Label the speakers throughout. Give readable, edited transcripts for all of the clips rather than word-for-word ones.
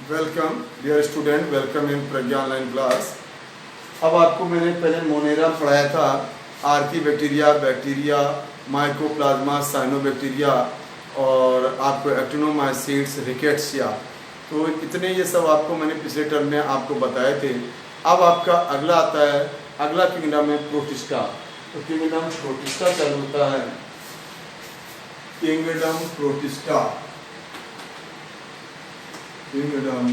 Speaker 1: Welcome dear student, welcome in Pragya online class. अब आपको मैंने पहले मोनेरा पढ़ाया था, आर्की बैक्टीरिया, माइकोप्लाज्मा, साइनोबैक्टीरिया और आपको एक्टिनोमाइसीट्स, रिकेट्सिया। तो इतने ये सब आपको मैंने पिछले टर्म में आपको बताए थे। अब आपका अगला आता है, अगला किंगडम है प्रोटिस्टा। तो किंगडम प्रोटिस्टा चालू होता है, kingdom protista, kingdom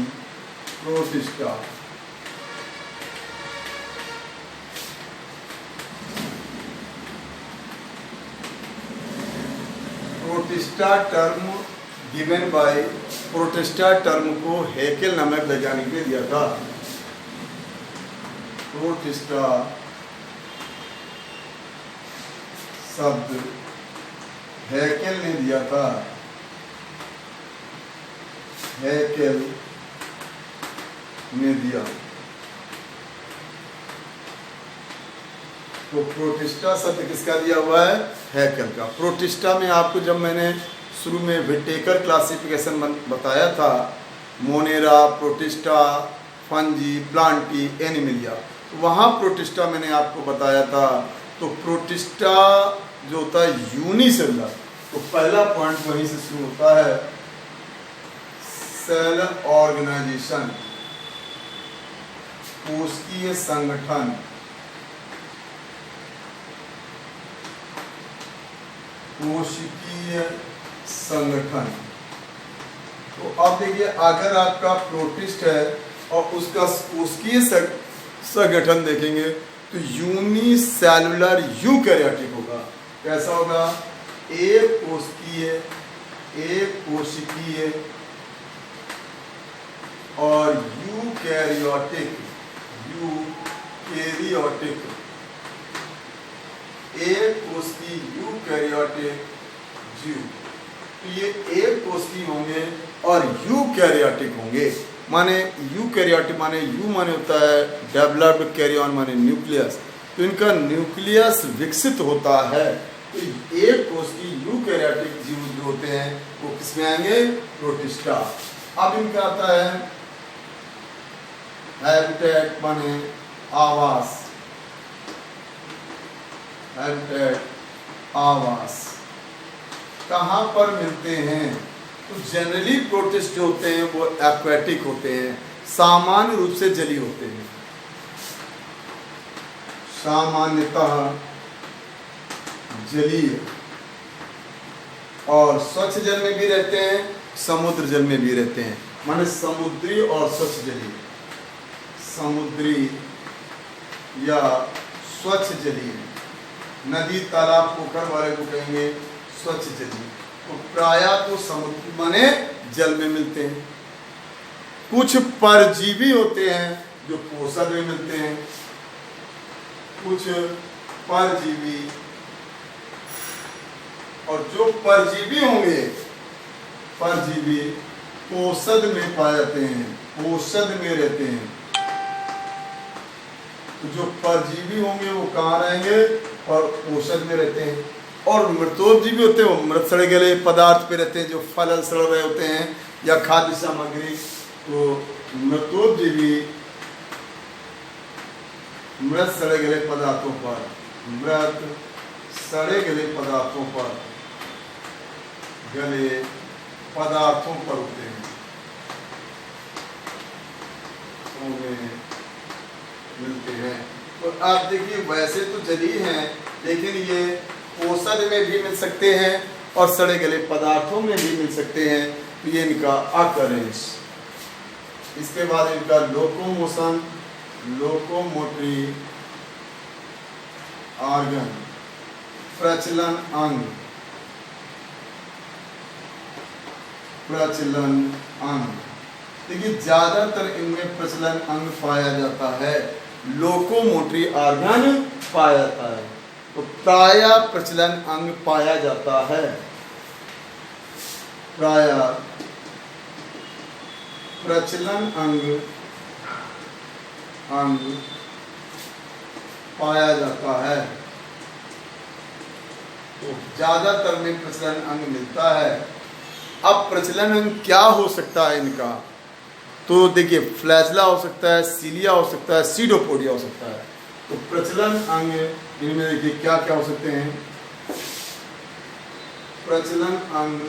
Speaker 1: protista. Protista term given by, protista term को हैकेल नामक वैज्ञानिक ने दिया था। प्रोटिस्टा शब्द हैकेल ने दिया था, हैकेल ने दिया। तो प्रोटिस्टा शब्द किसका दिया हुआ है? हैकेल का। प्रोटिस्टा में आपको जब मैंने शुरू में विटेकर क्लासिफिकेशन बताया था, Monera, protista, fungi, Plantae, Animalia, तो वहाँ प्रोटिस्टा मैंने आपको बताया था। तो प्रोटिस्टा जो होता है यूनिसेलुलर, तो पहला पॉइंट वहीं से शुरू होता है, सेल ऑर्गेनाइजेशन, कोशिकीय संगठन, कोशिकीय संगठन। तो अब देखिए, अगर आपका प्रोटिस्ट है और उसका कोशिकीय संगठन देखेंगे तो यूनिसेलुलर यूकैरियोटिक होगा। कैसा होगा? एक कोशिकीय और यूकैरियोटिक, एक कोशिकीय यूकैरियोटिक जीव। तो ये एक कोशिकीय होंगे और यूकैरियोटिक होंगे। माने यूकैरियोटिक माने यू माने होता है डेवलप्ड, कैरियन माने न्यूक्लियस। तो इनका न्यूक्लियस विकसित होता है। तो एक कोशिकीय यूकैरियोटिक जीव जो होते हैं वो किसमें आएंगे? प्रोटिस्टा। अब इनका आता है हैबिटेट माने आवास, हैबिटेट आवास। कहाँ पर मिलते हैं? तो जनरली प्रोटिस्ट जो होते हैं वो एक्वेटिक होते हैं, सामान्य रूप से जलीय होते हैं, सामान्यतः जलीय, और स्वच्छ जल में भी रहते हैं, समुद्र जल में भी रहते हैं। माने समुद्री और स्वच्छ जलीय, समुद्री या स्वच्छ जलीय। नदी, तालाब, पोखर वाले को कहेंगे स्वच्छ जलीय। तो प्रायः तो समुद्र माने जल में मिलते हैं। कुछ परजीवी होते हैं जो पोषक में मिलते हैं, कुछ परजीवी, और जो परजीवी होंगे, परजीवी पोषक में पाए जाते हैं, पोषक में रहते हैं। तो जो परजीवी होंगे वो कहाँ रहेंगे? और पोषक में रहते हैं। और मृतोपजीवी होते हैं वो मृत सड़े गले पदार्थ पे रहते हैं, जो फल सड़ रहे होते हैं या खाद्य सामग्री। तो मृतोपजीवी मृत सड़े गले पदार्थों पर, मृत सड़े गले पदार्थों पर, गले पदार्थों पर होते हैं, मिलते हैं। तो आप देखिए, वैसे तो जलीय हैं लेकिन ये पोषक में भी मिल सकते हैं और सड़े गले पदार्थों में भी मिल सकते हैं। तो ये इनका अकरेंस। इसके बाद इनका लोकोमोशन, लोकोमोटरी ऑर्गन, प्रचलन अंग, प्रचलन अंग। देखिए, ज्यादातर इनमें प्रचलन अंग पाया जाता है, लोकोमोटरी ऑर्गन पाया जाता है। तो प्रायः प्रचलन अंग पाया जाता है, प्रायः प्रचलन अंग पाया जाता है। तो ज्यादातर में प्रचलन अंग मिलता है। अब प्रचलन अंग क्या हो सकता है इनका? तो देखिए फ्लैजला हो सकता है, सीलिया हो सकता है, सीडोपोडिया हो सकता है। तो प्रचलन अंग इनमें देखिए क्या क्या हो सकते हैं। प्रचलन अंग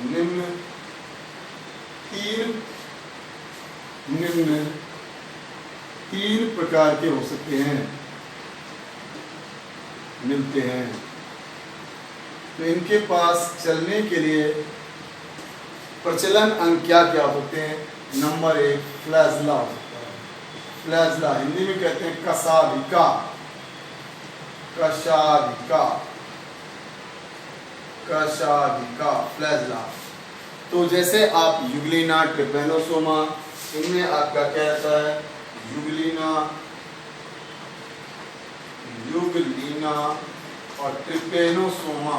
Speaker 1: निम्न तीन प्रकार के हो सकते हैं, मिलते हैं। तो इनके पास चलने के लिए प्रचलन अंग क्या क्या होते हैं। नंबर 1 फ्लैजला हो सकता है। फ्लैजला हिंदी में कहते हैं कशाभिका, कशाभिका, कशाभिका, फ्लैजला। तो जैसे आप युगलिना, ट्रिपेनोसोमा, इनमें आपका क्या रहता है, युगलिना और ट्रिपेनोसोमा,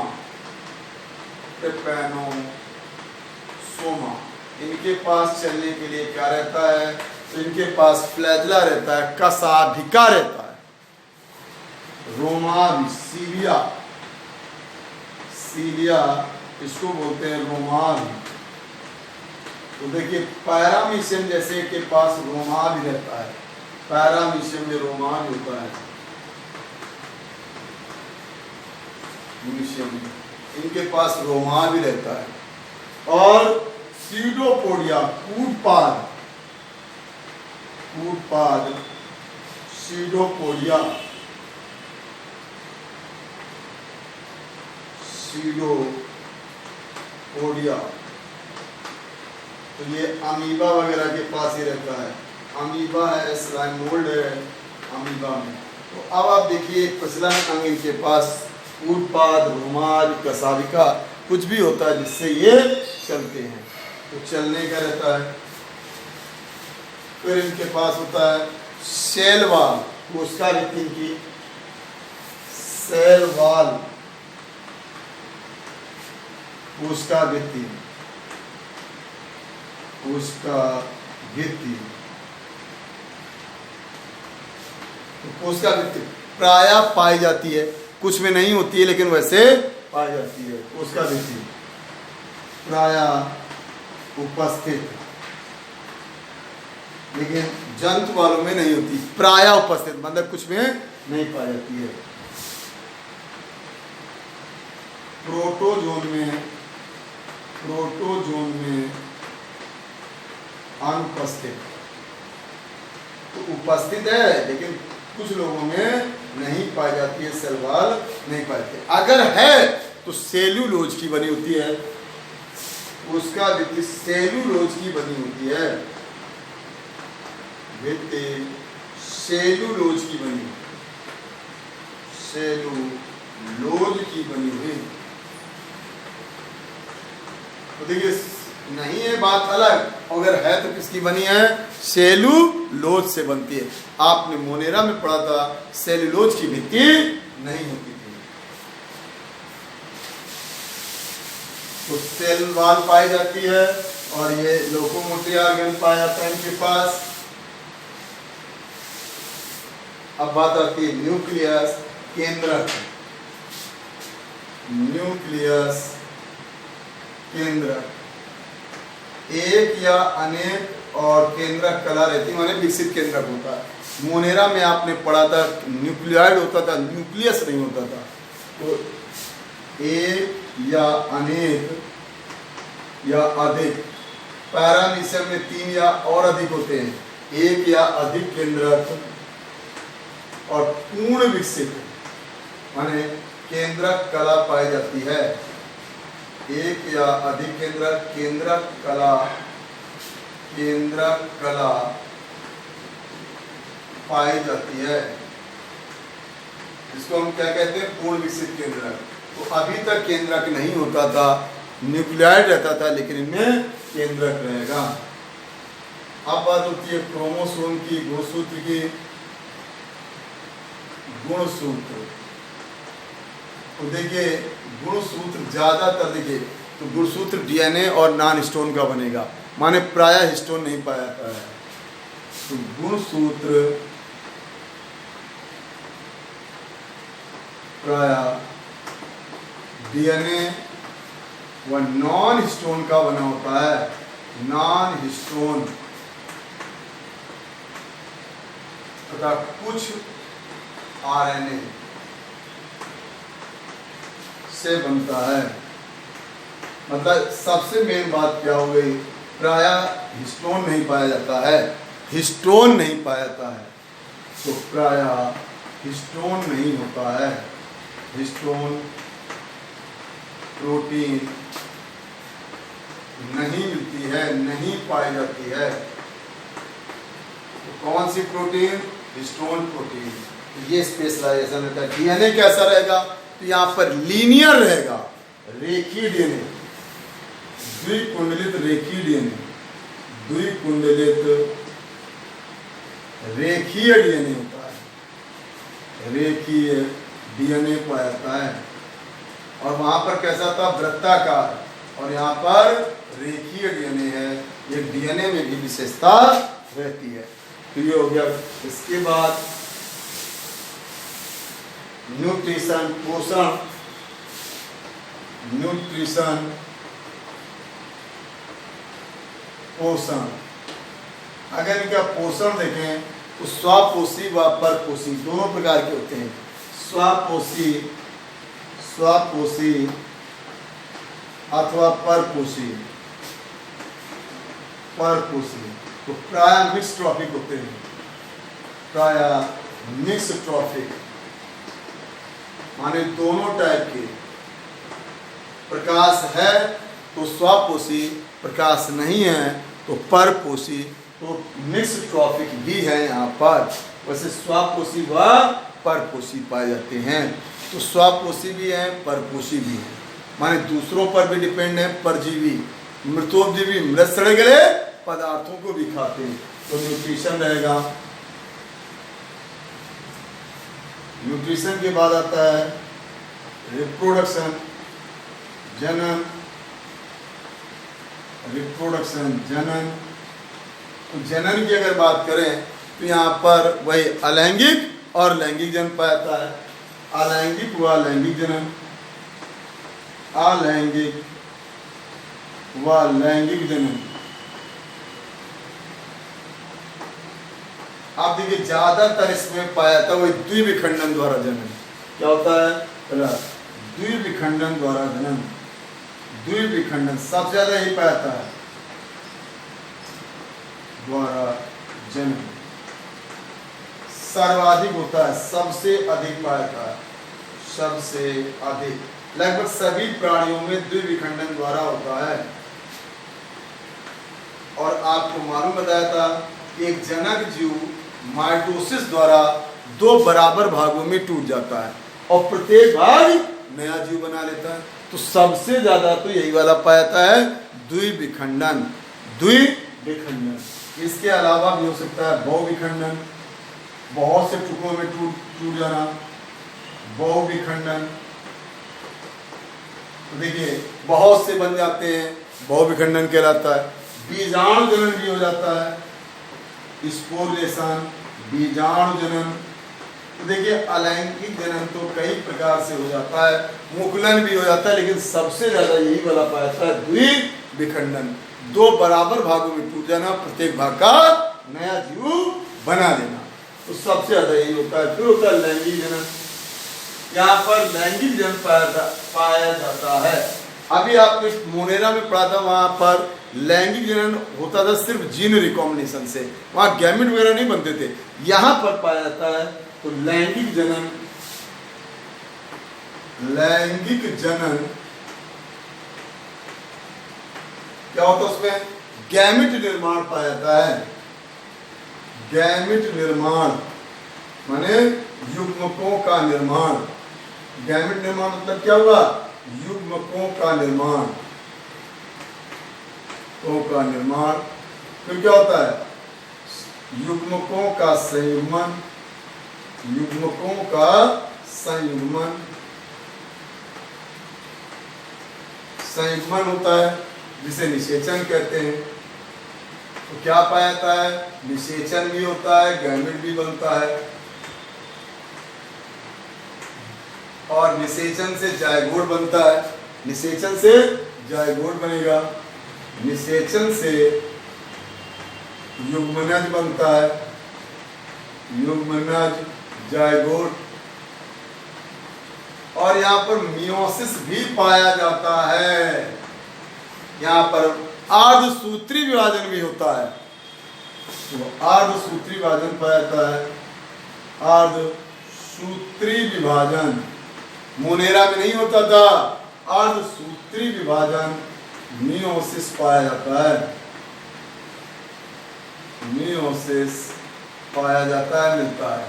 Speaker 1: इनके पास चलने के लिए क्या रहता है, तो इनके पास फ्लैजला रहता है, कशाभिका रहता है, रोमावी, सीलिया इसको बोलते हैं रोमावी। तो देखिए पैरामीशियम जैसे के पास रोमावी रहता है, पैरामीशियम में रोमावी होता है, मीशियम इनके पास रोमावी रहता है। और सीडोपोडिया कूटपाद, सीडोपोडिया, तो ये अमीबा वगैरह के पास ही रहता है। अमीबा है, स्लाइमोल्ड है अमीबा में। तो अब आप देखिए प्रचलन अंग इनके पास कूटपाद, रोमाज, कशाभिका कुछ भी होता है जिससे ये चलते हैं। तो चलने का रहता है। फिर इनके पास होता है सेल वाल, कोशिका भित्ति की, सेल वाल, कोशिका भित्ति, कोशिका भित्ति। तो कोशिका भित्ति प्रायः पाई जाती है, कुछ में नहीं होती है लेकिन वैसे पाई जाती है। कोशिका भित्ति प्रायः उपस्थित, लेकिन जंतु वालों में नहीं होती, प्रायः उपस्थित मतलब कुछ में नहीं पाई जाती है। प्रोटोजोन में अनुपस्थित, तो उपस्थित है लेकिन कुछ लोगों में नहीं पाई जाती है, सेल वाल नहीं पाते। अगर है तो सेल्यूलोज की बनी होती है, उसका भित्ति सेल्यूलोज की बनी होती है, भित्ति सेल्यूलोज की बनी, सेल्यूलोज की बनी हुई। तो देखिए नहीं है बात अलग, अगर है तो किसकी बनी है, सेल्यूलोज से बनती है। आपने मोनेरा में पढ़ा था सेल्यूलोज की भित्ति नहीं होती थी। तो सेल वाल पाई जाती है और ये लोकोमोटिव ऑर्गन पाया जाता है इनके पास। अब बात आती है न्यूक्लियस, केंद्रक, न्यूक्लियस केंद्रक, एक या अनेक और केंद्रक कला रहती है, माने विकसित केंद्रक होता है। मोनेरा में आपने पढ़ा था न्यूक्लियाइड होता था, न्यूक्लियस नहीं होता था। तो एक या अनेक या अधिक, पैरामीशियम में 3 या और अधिक होते हैं, एक या अधिक केंद्रक और पूर्ण विकसित माने केंद्रक कला पाई जाती है। एक या अधिक केंद्रक, केंद्रक कला पाई जाती है, इसको हम क्या कहते हैं, पूर्ण विकसित केंद्रक। तो अभी तक केंद्रक नहीं होता था, न्यूक्लियाइड रहता था, लेकिन इनमें केंद्रक रहेगा। अब बात होती है क्रोमोसोम की, गुणसूत्र की। गुणसूत्र तो देखिए गुणसूत्र ज्यादातर देखिए तो गुणसूत्र डीएनए और नॉन हिस्टोन का बनेगा, माने प्रायः हिस्टोन नहीं पाया जाता है। तो गुणसूत्र प्रायः डीएनए वह नॉन हिस्टोन का बना होता है, नॉन हिस्टोन तथा कुछ आरएनए से बनता है। मतलब सबसे मेन बात क्या हो गई, प्रायः हिस्टोन नहीं पाया जाता है, हिस्टोन नहीं पाया जाता है, तो प्रायः हिस्टोन नहीं होता है, हिस्टोन प्रोटीन नहीं मिलती है, नहीं पाई जाती है। तो कौन सी प्रोटीन, हिस्टोन प्रोटीन, ये स्पेशलाइजेशन होता है। डीएनए कैसा रहेगा, तो यहाँ पर लीनियर रहेगा, रेखीय डीएनए, द्विकुंडलित रेखीय डीएनए, द्विकुंडलित रेखीय डीएनए होता है, रेखीय डीएनए पाया जाता है। और वहां पर कैसा था, वृत्ताकार, और यहाँ पर रेखीय डीएनए है, ये डीएनए में भी विशेषता रहती है। तो ये हो गया। इसके बाद न्यूट्रिशन, पोषण, न्यूट्रिशन पोषण। अगर इनका पोषण देखें तो स्वपोषी व परपोषी दोनों प्रकार के होते हैं। स्वपोषी, स्वपोषी अथवा परपोषी, परपोषी। तो प्रायः मिक्स ट्रॉफिक होते हैं, प्रायः मिक्स ट्रॉफिक, माने दोनों टाइप के। प्रकाश है तो स्वपोषी, प्रकाश नहीं है तो परपोषी, तो मिक्स ट्रॉफिक भी है यहाँ पर। वैसे स्वपोषी व परपोषी पाए जाते हैं। तो स्वपोषी भी है, परपोषी भी है, माने दूसरों पर भी डिपेंड है। परजीवी, मृतोपजीवी, मृत सड़े गले पदार्थों को भी खाते हैं। तो न्यूट्रिशन रहेगा। न्यूट्रिशन के बाद आता है रिप्रोडक्शन, जनन, रिप्रोडक्शन, जनन। तो जनन की अगर बात करें तो यहाँ पर वही अलैंगिक और लैंगिक जन्म पाया जाता है। अलैंगिक व लैंगिक जनन, अलैंगिक व लैंगिक जनन। आप देखिए ज्यादातर इसमें पाया जाता है वही द्विविखंडन द्वारा जनन। क्या होता है, द्विविखंडन द्वारा जनन, द्विविखंडन सबसे ज्यादा यही पाया जाता है, द्वारा जनन सर्वाधिक होता है, सबसे अधिक पाया जाता है, सबसे अधिक। लगभग सभी प्राणियों में द्विविखंडन द्वारा होता है। और आपको मालूम बताया था कि एक जनक जीव माइटोसिस द्वारा दो बराबर भागों में टूट जाता है और प्रत्येक भाग नया जीव बना लेता है। तो सबसे ज्यादा तो यही वाला पाया जाता है, द्विविखंडन, द्विविखंडन। इसके अलावा भी हो सकता है बहुविखंडन, बहुत से टुकड़ों में टूट जाना, बहुविखंडन। तो देखिए बहुत से बन जाते हैं, बहुविखंडन कहलाता है। बीजाणु जनन भी हो जाता है, स्पोर्लेशन, बीजाणु जनन। तो देखिए अलैंगिक जनन तो कई प्रकार से हो जाता है, मुकुलन भी हो जाता है, लेकिन सबसे ज्यादा यही वाला पाया जाता है द्विविखंडन, दो बराबर भागों में टूट जाना, प्रत्येक भाग का नया जीव बना लेना। तो सबसे ज्यादा यही होता है। फिर होता है लैंगिक जनन। यहाँ पर लैंगिक जनन पाया जाता है। अभी आपने मोनेरा में पढ़ा था, वहां पर लैंगिक जनन होता था सिर्फ जीन रिकॉम्बिनेशन से, वहां गैमेट वगैरह नहीं बनते थे। यहां पर पाया जाता है तो लैंगिक जनन, लैंगिक जनन क्या होता है, उसमें गैमेट निर्माण पाया जाता है। गैमेट निर्माण माने युग्मकों का निर्माण। गैमेट निर्माण मतलब क्या हुआ, युग्मकों का निर्माण, का निर्माण। फिर क्या होता है, युग्मकों का संयुग्मन, युग्मकों का संयुग्मन, संयुग्मन होता है जिसे निषेचन कहते हैं। तो क्या पाया जाता है, निषेचन भी होता है, गैमेट भी बनता है, और निषेचन से जायगोट बनता है, निषेचन से जायगोट बनेगा, निषेचन से युग्मनज बनता है, युग्मनज, जायगोट। और यहाँ पर मियोसिस भी पाया जाता है, यहाँ पर अर्धसूत्री विभाजन भी होता है। तो अर्धसूत्री विभाजन पाया जाता है, अर्धसूत्री विभाजन मोनेरा में नहीं होता था, अर्धसूत्री विभाजन मियोसिस पाया जाता है, मियोसिस पाया जाता है, मिलता है।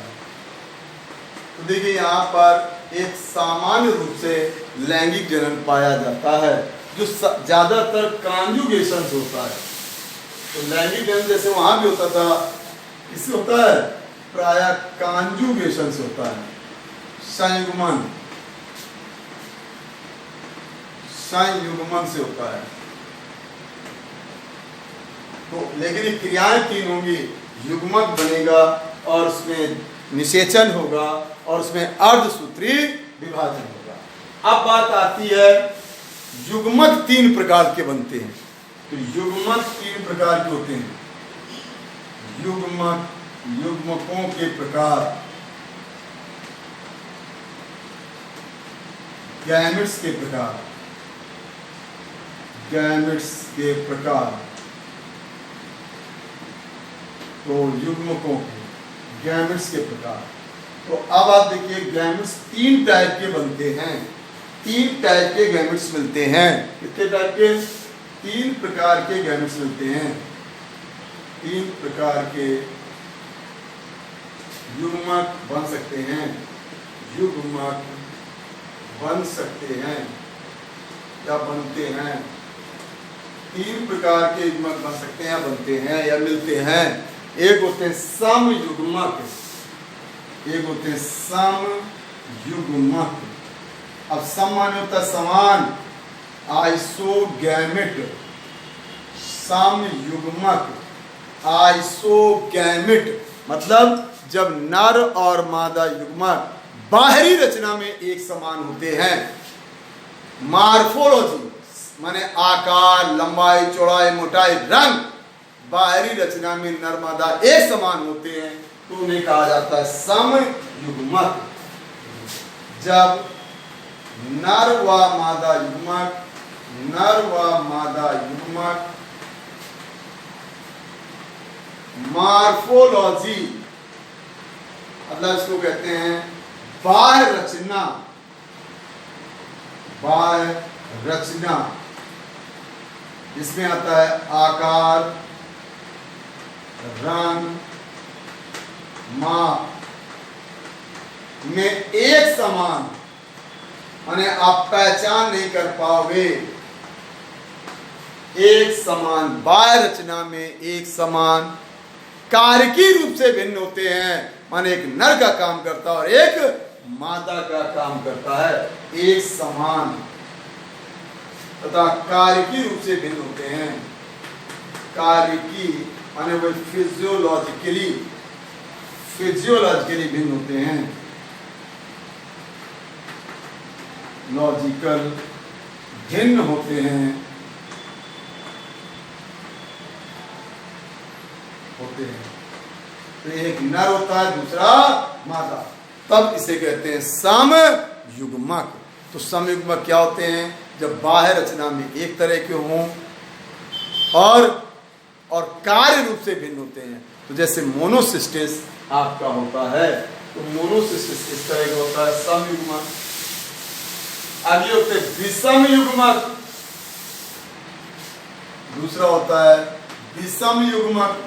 Speaker 1: तो देखिए यहाँ पर एक सामान्य रूप से लैंगिक जनन पाया जाता है जो ज्यादातर कॉन्जुगेशन से होता है। तो लैंगिक जनन जैसे वहां भी होता था, इससे होता है प्रायः कॉन्जुगेशन से होता है, संयुग्मन, संयुग्मन से होता है। तो लेकिन ये क्रियाएं तीन होंगी, युग्मक बनेगा और उसमें निषेचन होगा और उसमें अर्धसूत्री विभाजन होगा। अब बात आती है युग्मक तीन प्रकार के बनते हैं। तो युग्मक तीन प्रकार के होते हैं, युग्मक, युग्मकों के प्रकार, गैमेट्स के प्रकार, गैमेट्स के प्रकार। तो युग्मकों के, गैमेट्स के प्रकार। तो अब आप देखिए गैमेट्स तीन टाइप के बनते हैं, तीन टाइप के गैमेट्स मिलते हैं। कितने टाइप के? तीन प्रकार के गैमेट्स मिलते हैं, तीन प्रकार के युग्मक बन सकते हैं, युग्मक बन सकते हैं या बनते हैं। तीन प्रकार के युग्मक बन सकते हैं या बनते हैं या मिलते हैं। एक होते हैं समयुग्मक, एक होते हैं समयुग्मक। अब सम माने होता है समान, आइसोगैमेट। समयुग्मक, आइसोगैमेट मतलब जब नर और मादा युग्मक बाहरी रचना में एक समान होते हैं। मार्फोलॉजी माने आकार, लंबाई, चौड़ाई, मोटाई, रंग, बाहरी रचना में नर मादा एक समान होते हैं तो उन्हें कहा जाता है समयुग्मक। जब नर व मादा युग्मक, नर व मादा युग्मक मार्फोलॉजी मतलब इसको कहते हैं बाह्य रचना, बाह्य रचना। इसमें आता है आकार, रंग, माप में एक समान, माने आप पहचान नहीं कर पाओगे। एक समान, बाह्य रचना में एक समान, कारकी रूप से भिन्न होते हैं, माने एक नर का काम करता है और एक मादा का काम करता है। एक समान तथा कारकी रूप से भिन्न होते हैं। कारकी माने वो फिजियोलॉजिकली, फिजियोलॉजिकली भिन्न होते हैं। लॉजिकल भिन्न होते हैं, होते हैं। तो एक नर होता है, दूसरा मादा, तब इसे कहते हैं समयुग्मक। तो समयुग्मक क्या होते हैं? जब बाह्य रचना में एक तरह के हों और कार्य रूप से भिन्न होते हैं। तो जैसे मोनोसिस्टिस आपका होता है, तो मोनोसिस्टिस इस तरह का होता है समयुग्मक। आगे होते हैं विषम युग्मक, दूसरा होता है विषम युग्मक,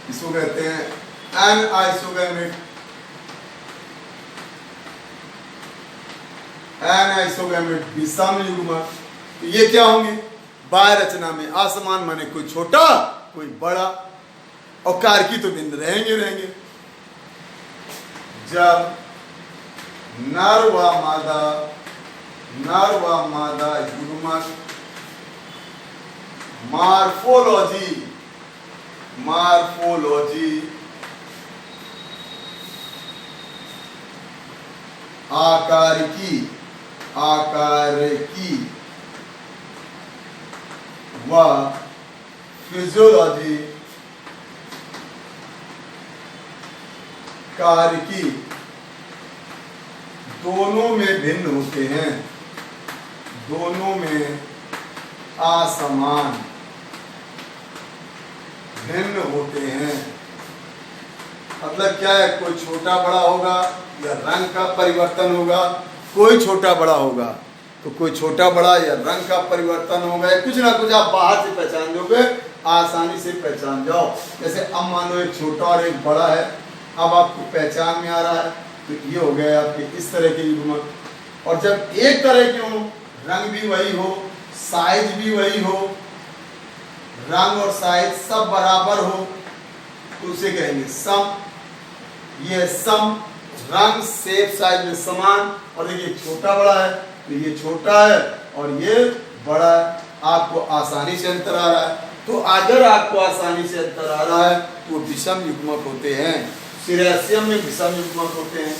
Speaker 1: इसको कहते हैं एनाइसोगैमेट। एनाइसोगैमेट विषम युग्मक। तो ये क्या होंगे? बाह्य रचना में असमान, माने कोई छोटा कोई बड़ा, और कारकी तो भिन्न रहेंगे रहेंगे। जब नर व मादा, नर व मादा युग्मक मार्फोलॉजी, मार्फोलॉजी, आकार की, आकार की व फिजियोलॉजी कार्य की दोनों में भिन्न होते हैं, दोनों में असमान भिन्न होते हैं। मतलब क्या है, कोई छोटा बड़ा होगा या रंग का परिवर्तन होगा, कोई छोटा बड़ा होगा तो कोई छोटा बड़ा या रंग का परिवर्तन होगा, कुछ ना कुछ आप बाहर से पहचान दोगे, आसानी से पहचान जाओ। जैसे अब मान लो एक छोटा और एक बड़ा है, अब आपको पहचान में आ रहा है, तो ये हो गया आपके इस तरह के युग्मक। और जब एक तरह के हो, रंग भी वही हो, साइज भी वही हो, रंग और साइज सब बराबर हो, तो उसे कहेंगे सम। ये सम, रंग शेप साइज में समान। और देखिए छोटा बड़ा है तो ये छोटा है और ये बड़ा है, आपको आसानी से अंतर आ रहा है। तो अगर आपको आसानी से अंतर आ रहा है तो विषम युग्मक होते हैं। सीरेशियम में विषम युग्मक होते हैं,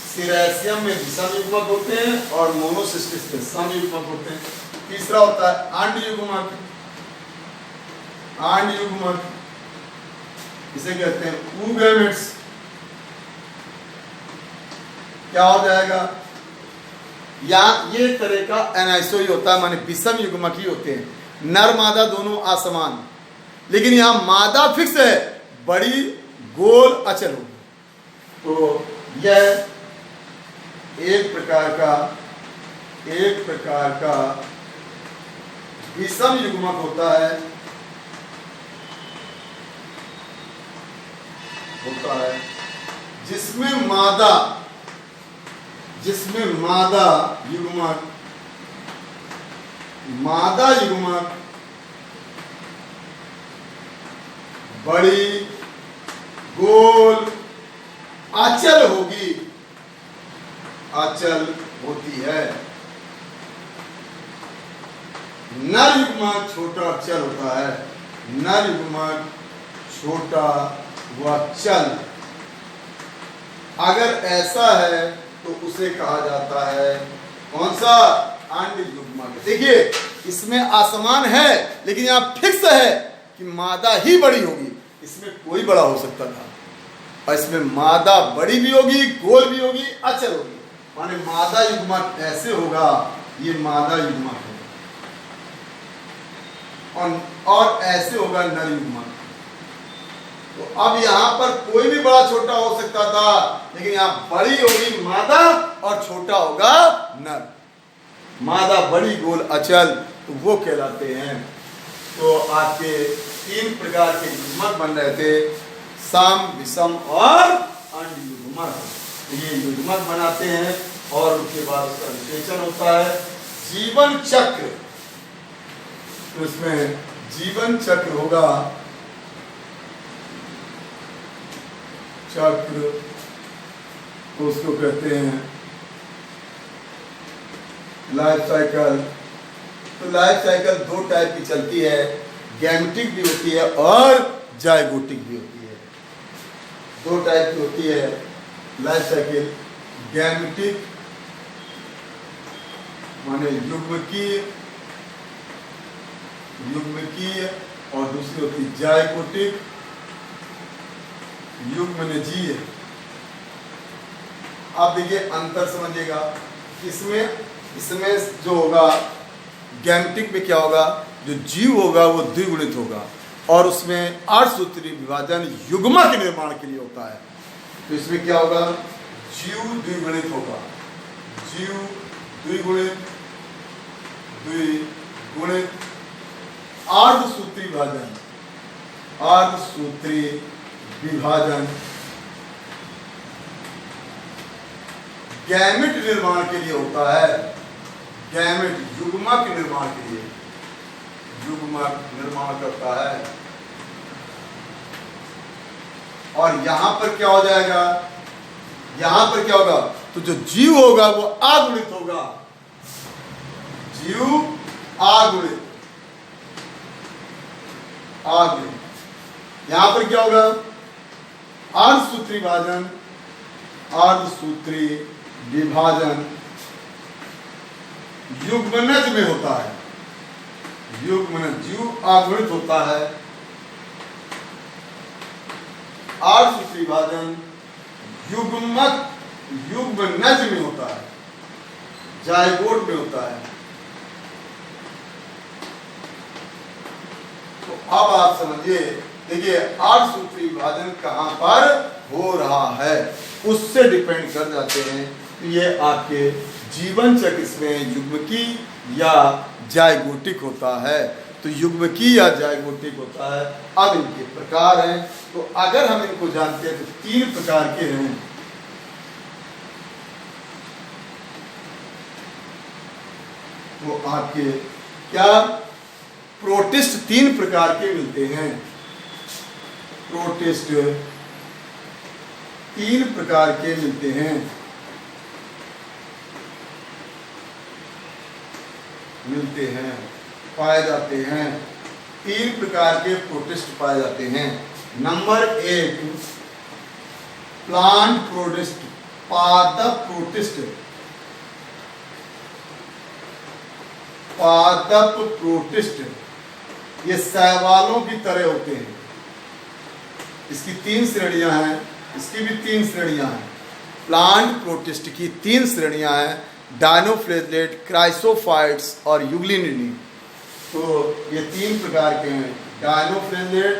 Speaker 1: सीरेशियम में विषम युग्मक होते हैं और मोनोसिस्टिस में सम युग्मक होते हैं। तीसरा होता है अंड युग्मक। अंड युग्मक इसे कहते हैं oogametes। क्या हो जाएगा, या ये तरह का एनाइसोई होता है, माने विषम युग्मक ही होते हैं। नर मादा दोनों असमान, लेकिन यहां मादा फिक्स है, बड़ी गोल अचल होगी। तो यह एक प्रकार का विषम युग्मक होता है, जिसमें मादा युग्मक बड़ी गोल अचल होती है। नर युग्मक छोटा अचल होता है, नर युग्मक छोटा व चल। अगर ऐसा है तो उसे कहा जाता है कौन सा, अंड युग्मक। देखिए इसमें असमान है, लेकिन यहाँ फिक्स है कि मादा ही बड़ी होगी, इसमें कोई बड़ा हो सकता था, और इसमें मादा बड़ी भी होगी, गोल भी होगी, अचल होगी। माने मादा युग्मक ऐसे होगा, ये मादा युग्मक है, और ऐसे होगा नर युग्मक। तो अब यहाँ पर कोई भी बड़ा छोटा हो सकता था, लेकिन यहाँ बड़ी होगी मादा और छोटा होगा नर। मादा बड़ी गोल अचल, तो वो कहलाते हैं। तो आपके 3 प्रकार के युग्मक बन रहे थे, सम, विषम और अंड युग्मक। ये युग्मक बनाते हैं और उसके बाद उसका विश्लेषण होता है। जीवन चक्र, तो इसमें जीवन चक्र होगा, चक्र तो उसको कहते हैं लाइफ साइकिल। तो लाइफ साइकिल 2 टाइप की चलती है, गैमेटिक भी होती है और जाइगोटिक भी होती है। 2 टाइप की होती है लाइफ साइकिल, गैमेटिक माने युग्मकीय और दूसरी होती है जाइगोटिक, युग्म ने जीव। आप देखिए अंतर समझिएगा, इसमें जो होगा गैमेटिक में क्या होगा, जो जीव होगा वो द्विगुणित होगा, और उसमें 8 सूत्री विभाजन युग्मक के निर्माण के लिए होता है। तो इसमें क्या होगा, जीव द्विगुणित होगा, जीव द्विगुणित 8 सूत्री विभाजन, 8 सूत्री विभाजन गैमेट निर्माण के लिए होता है। गैमेट युग्मक निर्माण के लिए युग्मक निर्माण करता है। और यहां पर क्या हो जाएगा, यहां पर क्या होगा, तो जो जीव होगा वो अगुणित होगा, जीव अगुणित। यहां पर क्या होगा, अर्धसूत्री विभाजन, अर्धसूत्री विभाजन युग्मनज में होता है, युग्मनज, जीव आगुणित होता है। 8 सूत्री विभाजन युग्मनज में होता है, जायगोट में होता है। तो अब आप समझिए, देखिए 8 सूत्री विभाजन कहां पर हो रहा है उससे डिपेंड कर जाते हैं। तो ये आपके जीवन चक्र इसमें युग्मकी या जायगोटिक होता है। तो युग्मकी या जायगोटिक होता है। अब इनके प्रकार हैं, तो अगर हम इनको जानते हैं तो 3 प्रकार के हैं। तो आपके क्या प्रोटिस्ट 3 प्रकार के मिलते हैं। प्रोटिस्ट 3 प्रकार के मिलते हैं, पाए जाते हैं। 3 प्रकार के प्रोटिस्ट पाए जाते हैं। नंबर 1 प्लांट प्रोटिस्ट, पादप प्रोटिस्ट। पादप प्रोटिस्ट ये शैवालों की तरह होते हैं। इसकी 3 श्रेणियां हैं, इसकी भी 3 श्रेणियां हैं। प्लांट प्रोटिस्ट की 3 श्रेणियां हैं, डायनोफ्लेजलेट, क्राइसोफाइट्स और यूग्लिनिडी। तो ये 3 प्रकार के हैं। डायनोफ्लेजलेट,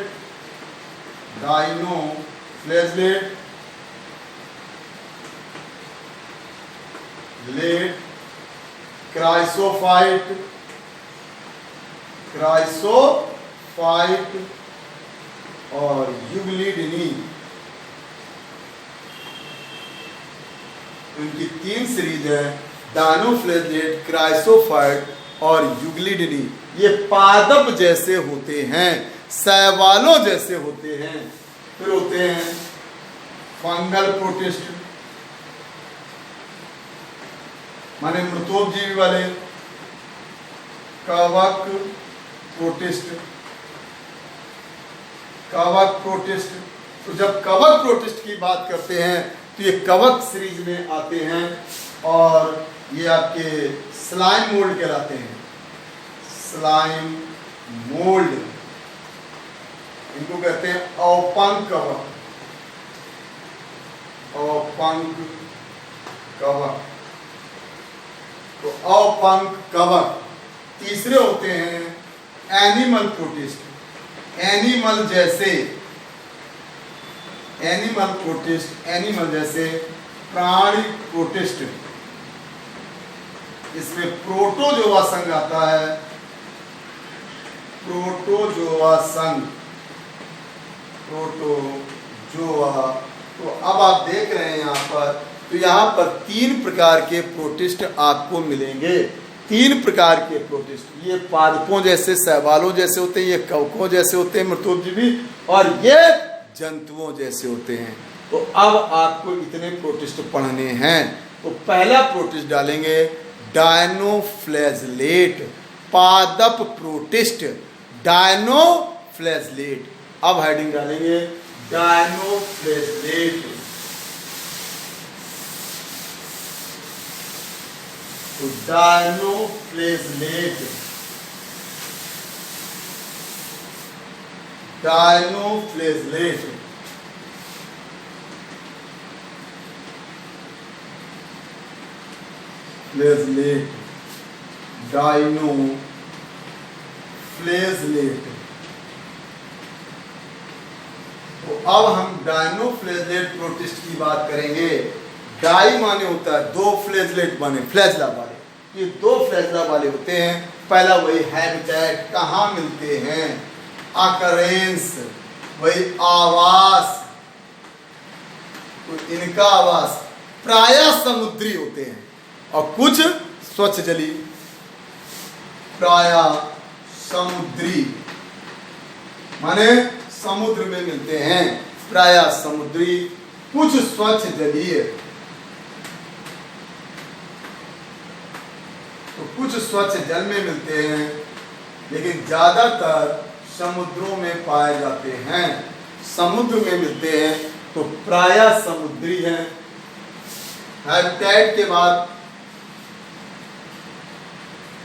Speaker 1: क्राइसोफाइट और यूग्लिडिनी। उनकी 3 सीरीज है, डायनोफ्लेजलेट, क्राइसोफाइट और यूग्लिडिनी। ये पादप जैसे होते हैं, शैवालों जैसे होते हैं। फिर होते हैं फंगल प्रोटिस्ट, माने मृतोपजीवी वाले। कवक प्रोटिस्ट। तो जब कवक प्रोटिस्ट की बात करते हैं तो ये कवक सीरीज में आते हैं और ये आपके स्लाइम मोल्ड कहलाते हैं। स्लाइम मोल्ड इनको कहते हैं औपंक कवक। तो औपंक कवक। तीसरे होते हैं एनिमल प्रोटिस्ट, एनिमल जैसे प्राणी प्रोटिस्ट। इसमें प्रोटोजोआ संघ आता है, प्रोटोजोआ। तो अब आप देख रहे हैं यहाँ पर, तो यहाँ पर 3 प्रकार के प्रोटिस्ट आपको मिलेंगे। 3 प्रकार के प्रोटिस्ट, ये पादपों जैसे, शैवालों जैसे होते हैं, ये कवकों जैसे होते हैं मृतोपजीवी, और ये जंतुओं जैसे होते हैं। तो अब आपको इतने प्रोटिस्ट पढ़ने हैं। तो पहला प्रोटिस्ट डालेंगे डायनोफ्लेजलेट, पादप प्रोटिस्ट, डायनोफ्लेजलेट। अब हेडिंग डालेंगे डायनोफ्लेजलेट। तो डायनोफ्लेजलेट, डायनोफ्लेजलेट। डायनोफ्लेजलेट। तो अब हम डायनोफ्लेजलेट प्रोटिस्ट की बात करेंगे। डाई माने होता है 2, फ्लेजलेट माने फ्लैजला वाले। ये 2 फ्लैजला वाले होते हैं। पहला वही हैबिटेट, कहाँ मिलते हैं, अकरेंस, वही आवास। तो इनका आवास प्रायः समुद्री होते हैं और कुछ स्वच्छ जली। प्रायः समुद्री माने समुद्र में मिलते हैं, प्रायः समुद्री, कुछ स्वच्छ जलीय। तो कुछ स्वच्छ जल में मिलते हैं, लेकिन ज्यादातर समुद्रों में पाए जाते हैं। समुद्र में मिलते हैं तो प्रायः समुद्री हैं। हैबिटेट के बाद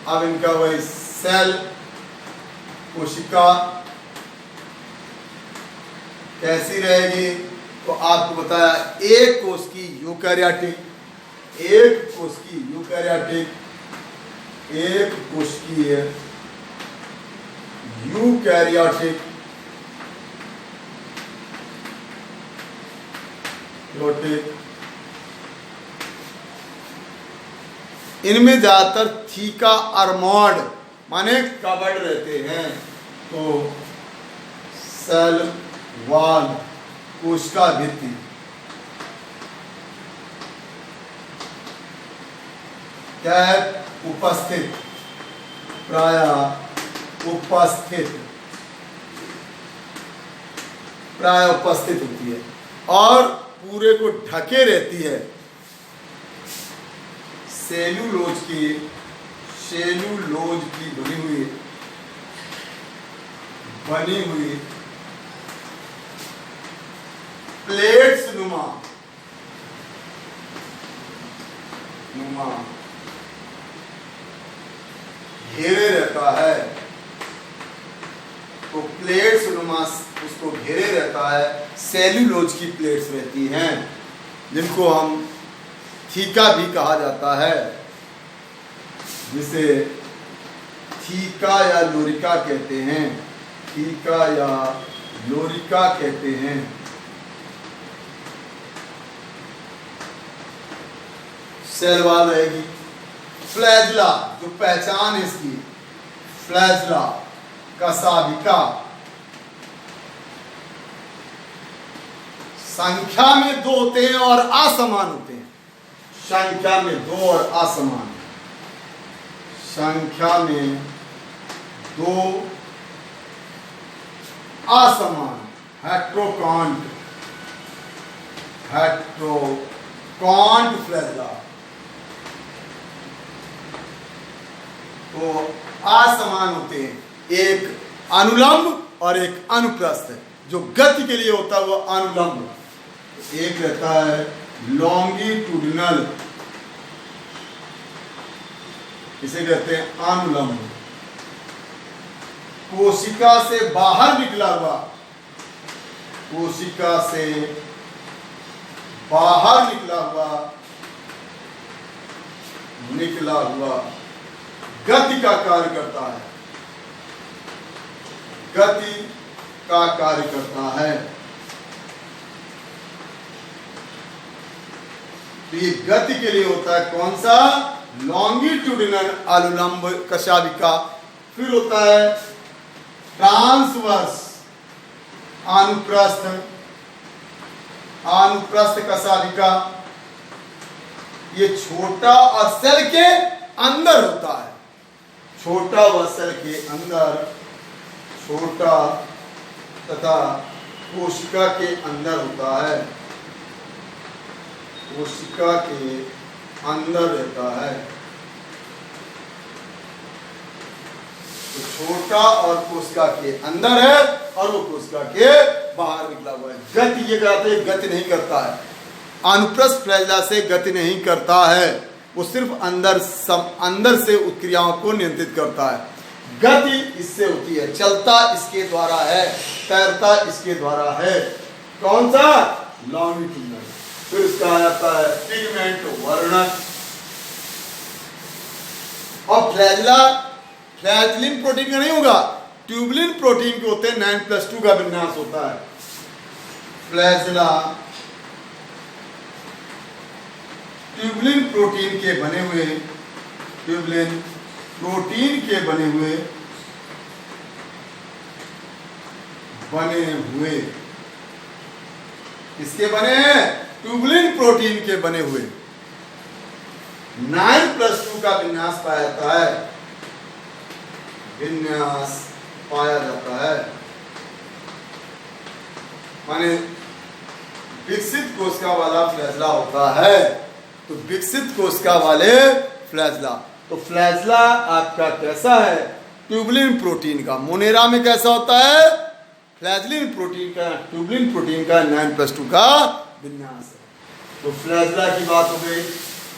Speaker 1: अब इनका वही सेल, कोशिका कैसी रहेगी? तो आपको बताया एक कोश की यूकैरियोटिक, एक कोश की यूकैरियोटिक, एक कोशिकीय यूकैरियोटिक, इनमें ज्यादातर थीका आर्मोर्ड माने कवर्ड रहते हैं। तो सेल वॉल, कोशिका भित्ति, क्या है? उपस्थित, प्रायः उपस्थित, प्रायः उपस्थित होती है और पूरे को ढके रहती है सेलुलोज की बनी हुई प्लेट्स नुमा घेरे रहता है। तो प्लेट्स नुमा उसको घेरे रहता है, सेल्यूलोज की प्लेट्स रहती हैं जिनको हम थीका भी कहा जाता है, जिसे थीका या लोरिका कहते हैं, थीका या लोरिका कहते हैं। सेल वॉल रहेगी। फ्लैजला, जो पहचान है इसकी, फ्लैजला कशाभिका, संख्या में 2 होते हैं और असमान होते हैं। संख्या में 2 और असमान, संख्या में 2 असमान, हेट्रोकॉन्ट फ्लैजला। तो असमान होते हैं, एक अनुलंब और एक अनुप्रस्थ। जो गति के लिए होता है वो अनुलंब, एक रहता है लॉन्गिट्यूडिनल, इसे कहते हैं अनुलंब। कोशिका से बाहर निकला हुआ, कोशिका से बाहर निकला हुआ गति का कार्य करता है, गति का कार्य करता है। तो ये गति के लिए होता है कौन सा? लॉन्गिट्यूडिनल अनुलंब कशाभिका। फिर होता है ट्रांसवर्स अनुप्रस्थ कशाभिका। ये छोटा और सेल के अंदर होता है, छोटा व सेल के अंदर, छोटा तथा कोशिका के अंदर होता है, कोशिका के अंदर रहता है। तो छोटा और कोशिका के अंदर है और वो कोशिका के बाहर निकला हुआ है। गति ये कराते हैं, गति नहीं करता है। अनुप्रस्थ फ्लैजला से गति नहीं करता है, वो सिर्फ अंदर से उत्क्रियाओं को नियंत्रित करता है। गति इससे होती है, चलता इसके द्वारा है, तैरता इसके द्वारा है। कौन सा? लॉन्गिट्यूडिनल। फिर उसका आ जाता है पिगमेंट वर्णक। और फ्लैजला फ्लैजलिन प्रोटीन का नहीं होगा, ट्यूबुलिन प्रोटीन के होते हैं। 9+2 का विन्यास होता है। फ्लैजला ट्यूबुलिन प्रोटीन के बने हुए, ट्यूबुलिन प्रोटीन के बने हुए किसके बने हैं? ट्यूबुलिन प्रोटीन के बने हुए। 9+2 का विन्यास पाया जाता है, विन्यास पाया जाता है। माने विकसित कोशिका वाला फ्लैजला होता है। तो विकसित कोशिका वाले फ्लैजला, तो फ्लैजला आपका कैसा है? ट्यूबुलिन प्रोटीन का। मोनेरा में कैसा होता है? फ्लैजलिन प्रोटीन का, ट्यूबुलिन प्रोटीन का 9+2 का विन्यास है। तो फ्लैजला की बात हो गई।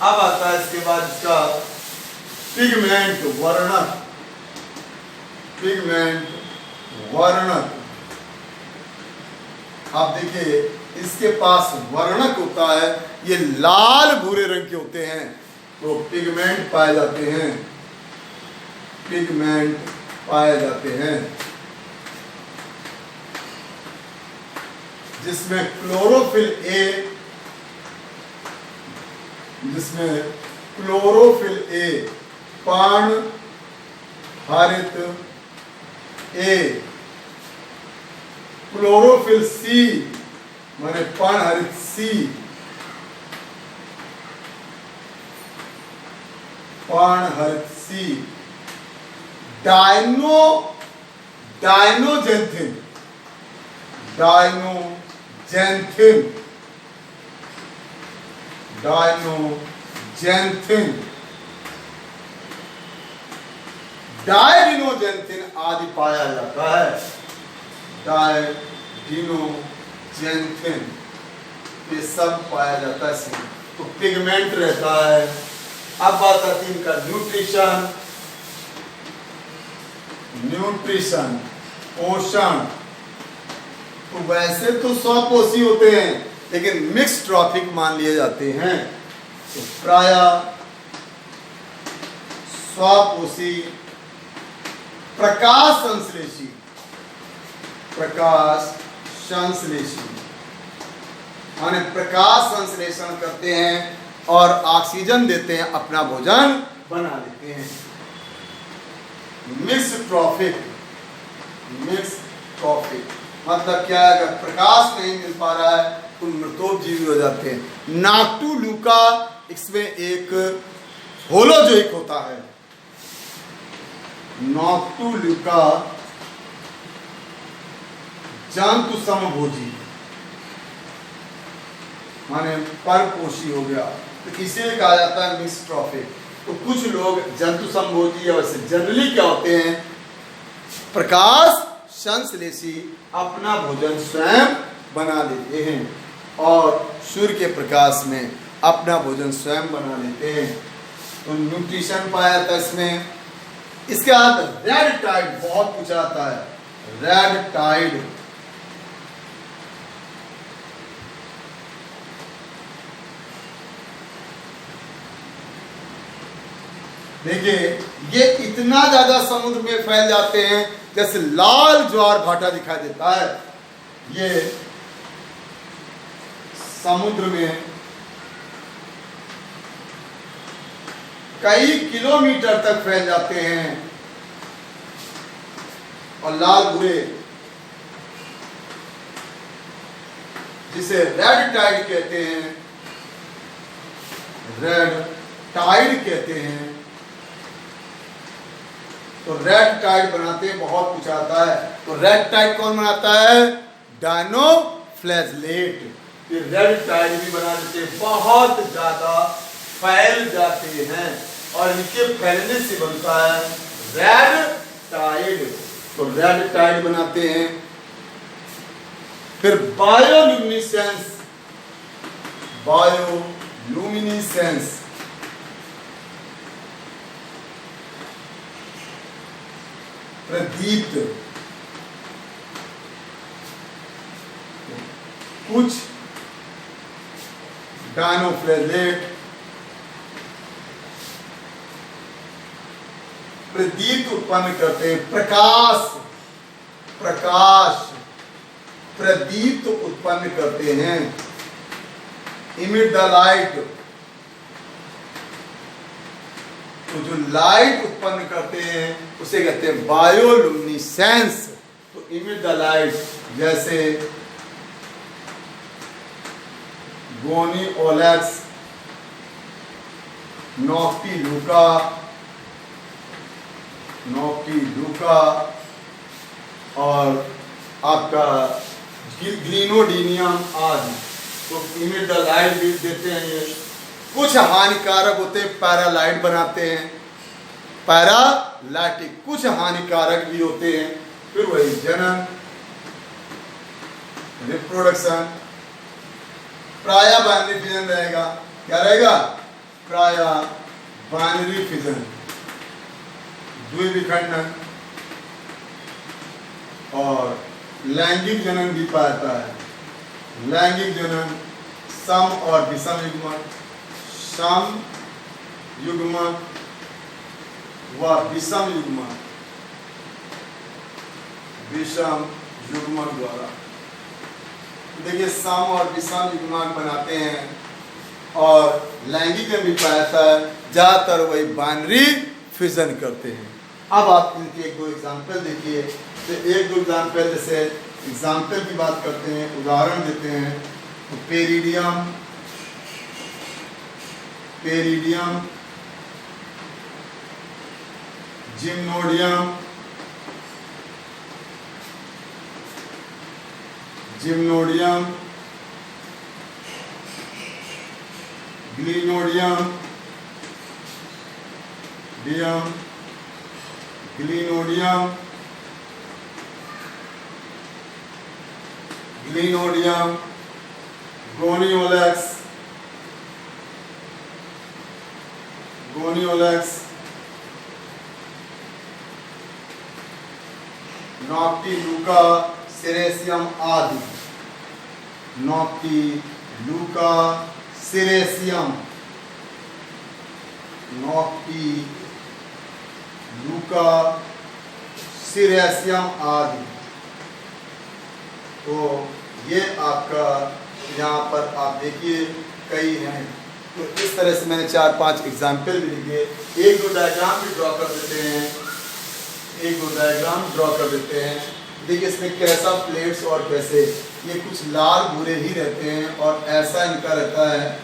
Speaker 1: अब आता है इसके बाद इसका पिगमेंट वर्णक, पिगमेंट वर्णक। आप देखिए इसके पास वर्णक होता है, ये लाल भूरे रंग के होते हैं, तो पिगमेंट पाए जाते हैं, पिगमेंट पाए जाते हैं, जिसमें क्लोरोफिल ए, जिसमें क्लोरोफिल ए, पर्ण हरित ए, क्लोरोफिल सी माने पर्णहरित सी, पर्णहरित सी, डायनोजेंथिन, डायनोजेंथिन, डायनोजेंथिन, डायडिनोजेंथिन आदि पाया जाता है, डायडिनोजेंथिन, ये सब पाया जाता है इसमें। तो पिगमेंट रहता है। अब बात आती है इनका न्यूट्रिशन, न्यूट्रिशन पोषण। तो वैसे तो स्वपोषी होते हैं, लेकिन मिक्स ट्रॉफिक मान लिए जाते हैं, तो प्राय स्वपोषी, प्रकाश संश्लेषी, प्रकाश संश्लेषी माने प्रकाश संश्लेषण करते हैं और ऑक्सीजन देते हैं, अपना भोजन बना लेते हैं। मिक्स ट्रॉफिक, मिक्स ट्रॉफिक मतलब क्या है, अगर प्रकाश नहीं मिल पा रहा है तो मृतोपजीवी हो जाते हैं। नाक्टू लूका, इसमें एक होलोजोइक होता है, नाक्टू लूका जंतु समभोजी माने परपोषी हो गया, तो इसीलिए कहा जाता है मिक्स ट्रॉफिक। तो कुछ लोग जंतु समभोजी या वैसे जनरली क्या होते हैं, प्रकाश संश्लेषी, अपना भोजन स्वयं बना लेते हैं और सूर्य के प्रकाश में अपना भोजन स्वयं बना लेते हैं। तो न्यूट्रिशन पाया जाता है इसमें। इसके बाद रेड टाइड बहुत पूछा जाता है, रेड टाइड, देखिए ये इतना ज्यादा समुद्र में फैल जाते हैं जैसे लाल ज्वार भाटा दिखाई देता है। ये समुद्र में कई किलोमीटर तक फैल जाते हैं और लाल भूरे, जिसे रेड टाइड कहते हैं, रेड टाइड कहते हैं। तो रेड टाइड बनाते हैं, बहुत कुछ आता है। तो रेड टाइड कौन बनाता है, डायनोफ्लैजलेट। ये रेड टाइड भी बना देते हैं, बहुत ज्यादा फैल जाते हैं और इनके फैलने से बनता है रेड टाइड। तो रेड टाइड बनाते हैं। फिर बायोल्यूमिनेसेंस, बायोल्यूमिनेसेंस, प्रदीप्त, कुछ डायनोफ्लैजलेट प्रदीप्त उत्पन्न करते हैं, प्रकाश, प्रकाश प्रदीप्त उत्पन्न करते हैं, इमिट द लाइट। तो जो लाइट उत्पन्न करते हैं उसे कहते हैं बायोल्यूमिनेसेंस। तो इमिट द लाइट, जैसे गोनिओलेक्स, नॉक्टिलूका, नॉक्टिलूका और आपका ग्लिनोडीनियम आदि। तो इमिट द लाइट भी देते हैं। ये कुछ हानिकारक होते हैं, पैरालाइट बनाते हैं, पैरालाइटिक, कुछ हानिकारक भी होते हैं। फिर वही जनन, रिप्रोडक्शन, प्राय बाइनरी फिजन रहेगा। क्या रहेगा, प्राय बाइनरी फिजन। द्विविखंडन और लैंगिक जनन भी पाता है। लैंगिक जनन सम और विषम युग्मक, सम युग्मक व विषम युग्मक, विषम युग्मक द्वारा। देखिए सम और विषम युग्मक बनाते हैं और लैंगिक में भी पाता है, ज्यादातर वही बाइनरी फिजन करते हैं। अब आप इनके एक दो एग्जाम्पल देखिए। तो एक दो एग्जाम्पल, जैसे एग्जाम्पल की बात करते हैं, उदाहरण देते हैं। तो पेरिडियम, पेरिडियम, जिम्नोडियम, जिम्नोडियम, ग्लिनोडियम, डियम, ग्लिनोडियम, ग्लिनोडियम, गोनियोलेक्स, गोनियोलेक्स, नॉक्टिलूका, सिरेसियम आदि। नॉक्टिलूका, सिरेसियम, नॉक्टिलूका, सिरेसियम आदि। तो ये आपका यहाँ पर आप देखिए कई हैं। तो इस तरह से मैंने 4-5 एग्जाम्पल भी लिखे। एक दो डायग्राम भी ड्रॉ कर देते हैं, एक दो डायग्राम ड्रॉ कर देते हैं। देखिए इसमें कैसा प्लेट्स और कैसे, ये कुछ लाल भूरे ही रहते हैं और ऐसा इनका रहता है।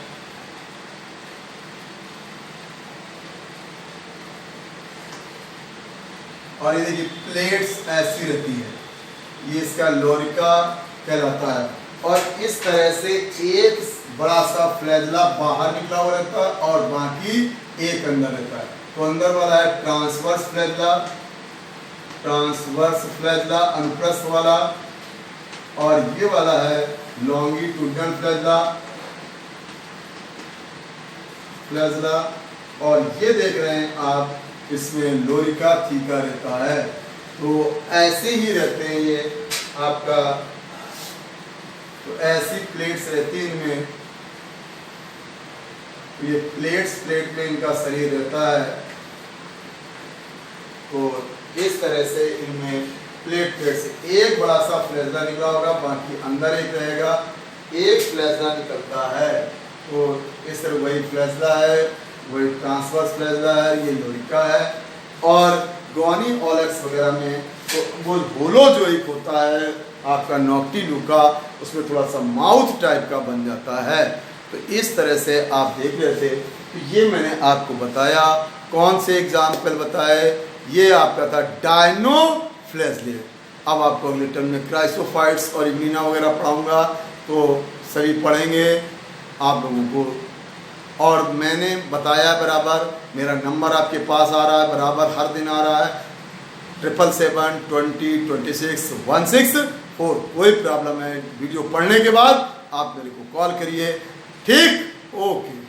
Speaker 1: और ये देखिए प्लेट्स ऐसी रहती है, ये इसका लोरिका कहलाता है। और इस तरह से एक बड़ा सा फ्लैजला बाहर निकला हुआ रहता है और बाकी एक अंदर रहता है। तो अंदर वाला है ट्रांसवर्स फ्लैजला, ट्रांसवर्स फ्लैजला अनुप्रस्थ वाला, और ये वाला है लॉन्गिट्यूडनल फ्लैजला, फ्लैजला। और ये देख रहे हैं आप, इसमें लोरिका थीका रहता है। तो ऐसे ही रहते हैं ये आपका। तो ऐसी प्लेट्स रहती है इनमें। तो ये प्लेट में इनका शरीर रहता है। तो इस तरह से इनमें प्लेट से एक बड़ा सा फ्लैजला निकला होगा, बाकी अंदर एक रहेगा, एक फ्लैजला निकलता है। तो इस तरह वही फ्लैजला है, वही ट्रांसवर्स फ्लैजला है, ये लोरिका है। और गोनियोलेक्स वगैरह में तो वो होलो जो एक होता है आपका नॉक्टिलूका, उसमें थोड़ा सा माउथ टाइप का बन जाता है। तो इस तरह से आप देख रहे थे। तो ये मैंने आपको बताया, कौन से एग्जाम्पल बताए, ये आपका था डायनोफ्लैजले। अब आपको अगले टर्म में क्राइसोफाइट्स और इग्निना वगैरह पढ़ाऊंगा, तो सभी पढ़ेंगे आप लोगों को। और मैंने बताया बराबर, मेरा नंबर आपके पास आ रहा है बराबर, हर दिन आ रहा है 777 20 26 164। कोई प्रॉब्लम है वीडियो पढ़ने के बाद आप मेरे को कॉल करिए, ठीक? ओके।